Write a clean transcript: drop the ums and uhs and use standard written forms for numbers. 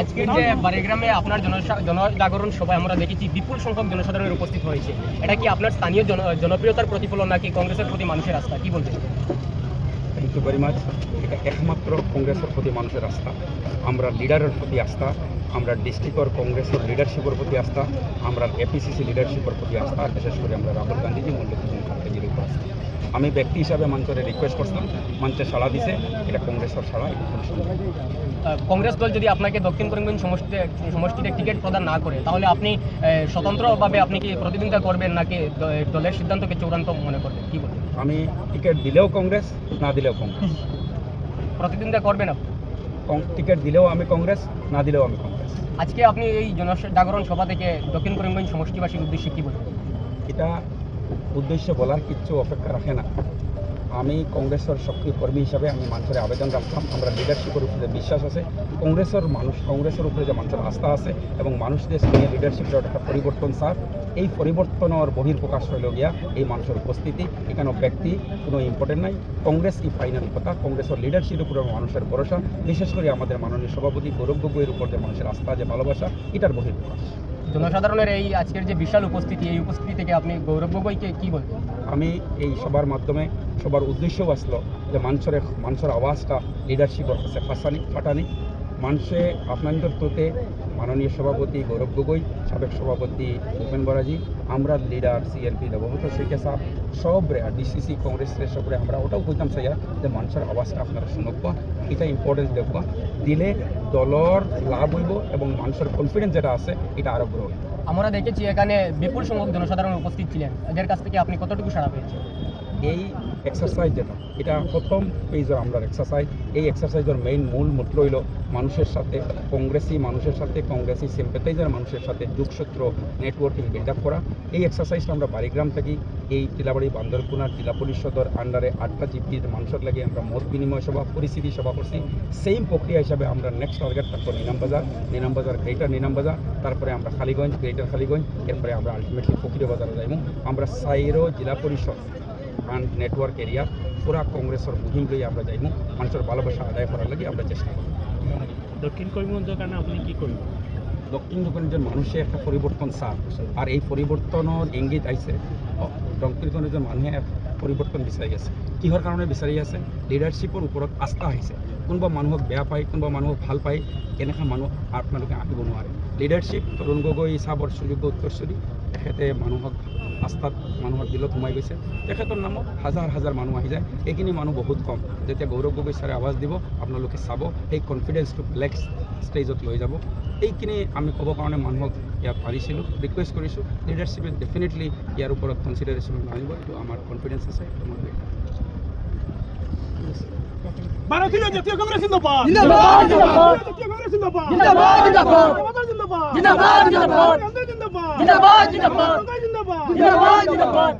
আজকের যে বাড়িগ্রামে আপনার জনজাগরণ সভায় আমরা দেখেছি বিপুল সংখ্যক জনসাধারণের উপস্থিত হয়েছে, এটা কি আপনার স্থানীয় জনপ্রিয়তার প্রতিফলন নাকি কংগ্রেসের প্রতি মানুষের আস্থা, কি বলবেন? Thank you very much. এটা একমাত্র কংগ্রেসের প্রতি মানুষের আস্থা, আমরা লিডারের প্রতি আস্থা, আমরা ডিস্ট্রিক্টর কংগ্রেসের লিডারশিপের প্রতি আস্থা, আমরা এপিসিসি লিডারশিপের প্রতি আস্থা, আর বিশেষ করে আমরা রাহুল গান্ধীজি মল্লিকার্জুন খাড়গেজির উপর আস্থা। আমি ব্যক্তি হিসাবে মঞ্চরে রিকোয়েস্ট করছিলাম, মঞ্চে সাড়া দিছে, এটা কংগ্রেসের সাড়া। কংগ্রেস দল যদি আপনাকে দক্ষিণ করিমগঞ্জ সমষ্টিতে টিকিট প্রদান না করে, তাহলে আপনি স্বতন্ত্রভাবে আপনি কি প্রতিদ্বন্দ্বিতা করবেন নাকি দলের সিদ্ধান্তকে চূড়ান্ত মনে করবেন, কি বলবেন? আমি টিকিট দিলেও কংগ্রেস, না দিলেও কংগ্রেস। প্রতিদ্বন্দ্বিতা করবেন আপনি? টিকিট দিলেও আমি কংগ্রেস, না দিলেও আমি কংগ্রেস। আজকে আপনি এই জনজাগরণ সভা থেকে দক্ষিণ করিমগঞ্জ সমষ্টিবাসীর উদ্দেশ্যে কি বলবেন? এটা উদ্দেশ্য বলার কিচ্ছু অপেক্ষা রাখে না। আমি কংগ্রেসের সক্রিয় কর্মী হিসাবে আমি মানুষের আবেদন রাখলাম, আমরা লিডারশিপের উপরে বিশ্বাস আছে, কংগ্রেসের উপরে যে মানুষের আস্থা আছে এবং মানুষদের নিয়ে লিডারশিপের একটা পরিবর্তন স্যার, এই পরিবর্তনের বহির্প্রকাশ হইল গিয়া এই মানুষের উপস্থিতি। এখানে ব্যক্তি কোনো ইম্পর্টেন্ট নাই, কংগ্রেস কি ফাইনাল কথা, কংগ্রেসের লিডারশিপের উপরে মানুষের ভরসা, বিশেষ করে আমাদের মাননীয় সভাপতি গৌরব গগৈর উপর যে মানুষের আস্থা, যে ভালোবাসা, এটার বহির্প্রকাশ। জনসাধারণের এই আজকের যে বিশাল উপস্থিতি, এই উপস্থিতি থেকে আপনি গৌরব গগৈকে কি বলবেন? আমি এই সবার মাধ্যমে সবার উদ্দেশ্যও আসলো যে মানুষের আওয়াজটা লিডারশিপের কাছে ফাটানি। মানুষে আপনাদের তোতে মাননীয় সভাপতি গৌরব গগৈ, সাবেক সভাপতি ভূপেন বরাজি, আমরা লিডার সিএলপি দেবভূত শেখ সাহেব সবরে, আর ডিসিসি কংগ্রেসের সবরে আমরা ওটাও কইতাম চাইয়া যে মানুষের আওয়াজটা আপনারা শুনবা, এটা ইম্পর্টেন্স দেখবা, দিলে দলর লাভ হইব এবং মানুষের কনফিডেন্স যেটা আছে এটা আরও গ্রো হইব। আমরা দেখেছি এখানে বিপুল সংখ্যক জনসাধারণ উপস্থিত ছিলেন, এদের কাছ থেকে আপনি কতটুকু সাড়া পেয়েছেন? এই এক্সারসাইজ যেটা, এটা প্রথম পেজের আমরা এক্সারসাইজ, এই এক্সারসাইজের মূল মন্ত্র হইল মানুষের সাথে, কংগ্রেসি মানুষের সাথে, কংগ্রেসি সিম্পেথাইজার মানুষের সাথে যোগসূত্র নেটওয়ার্কিং বিল্ড আপ করা। এই এক্সারসাইজটা আমরা বাড়িগ্রাম থেকে এই টিলাবাড়ি বান্দরকুনার জেলা পরিষদের আন্ডারে 8টা জিপির মানুষের লাগে আমরা মত বিনিময় সভা, পরিস্থিতি সভা করছি। সেম প্রক্রিয়া হিসাবে আমরা নেক্সট টার্গেট থাকবো নিনামবাজার গ্রেটার নিনামবাজার, তারপরে আমরা খালিগঞ্জ গ্রেটার খালিগঞ্জ, এরপরে আমরা আলটিমেটলি ফকিরবাজারে যাইব। আমরা সাইরো জেলা পরিষদ নেটওয়ার্ক এরিয়া পুরা কংগ্রেসের মুহিম লই আমরা যাইব, মানুষের ভালোবাসা আদায় করার লাগে আমরা চেষ্টা করব। দক্ষিণ করিমগঞ্জের কারণে আপনি কি করবেন? দক্ষিণ করিমগঞ্জের মানুষে একটা পরিবর্তন চায়, আর এই পরিবর্তনের ইঙ্গিত আইছে দক্ষিণ করিমগঞ্জের মানুহে পরিবর্তন বিচাৰি আছে। কিহৰ কারণে বিচাৰি আছে? লিডাৰশ্বিপৰ ওপৰত আস্থা আহিছে। কোনোবা মানুহক বেয়া পায়, কোনোবা মানুহক ভাল পায়, এনেকুৱা মানুহ আপোনালোকে আহিব নোৱাৰে। লিডাৰশ্বিপ তৰুণ গগৈ চাহাবৰ সুযোগ্য উত্তৰসূৰী, তেখেতে মানুহক আস্থাত মানুহৰ দিলত সোমাই গৈছে, তেখেতৰ নামত হাজাৰ হাজাৰ মানুহ আহি যায়। এইখিনি মানুহ বহুত কম। যেতিয়া গৌৰৱ গগৈ ছাৰে আৱাজ দিব আপোনালোকে চাব, সেই কনফিডেন্সটো বেলেগ ষ্টেজত লৈ যাব। এইখিনি আমি ক'বৰ কাৰণে মানুহক ইয়াত পাৰিছিলোঁ, ৰিকুৱেষ্ট কৰিছোঁ। লিডাৰশ্বিপে ডেফিনেটলি ইয়াৰ ওপৰত কনচিডাৰেশ্যন আনিব, এইটো আমাৰ কনফিডেন্স আছে। ভারতীয় জাতীয় কংগ্রেস জিন্দাবাদ, জিন্দাবাদ জিন্দাবাদ, জাতীয় কংগ্রেস জিন্দাবাদ, জিন্দাবাদ জিন্দাবাদ, জিন্দাবাদ, জিন্দাবাদ জিন্দাবাদ, জিন্দাবাদ, জিন্দাবাদ জিন্দাবাদ, জিন্দাবাদ, জিন্দাবাদ জিন্দাবাদ।